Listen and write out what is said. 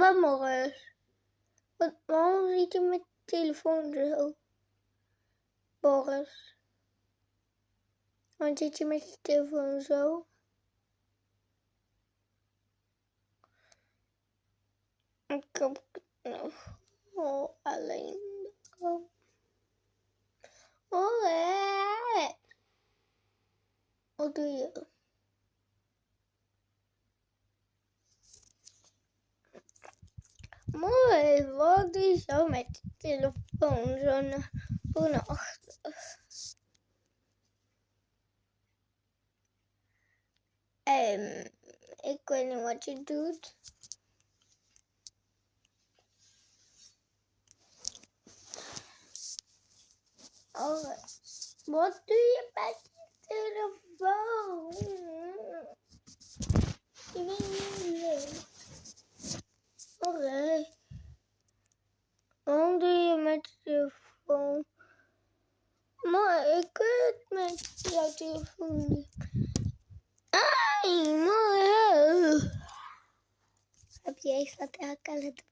Wat Morris? Waarom zit je met de telefoon zo? Boris. Waarom zit je met je telefoon zo? Ik heb nog alleen. Wat doe je? Mooi, wat doe je zo met de telefoon zo naar achter? Ik weet niet wat je doet. Oh, wat doe je met je telefoon? Je bent niet leuk. Oké. Waarom doe je met je telefoon? Maar ik kan het met jouw telefoon niet. Ai, mooi. Heb je eens laten elkaar laten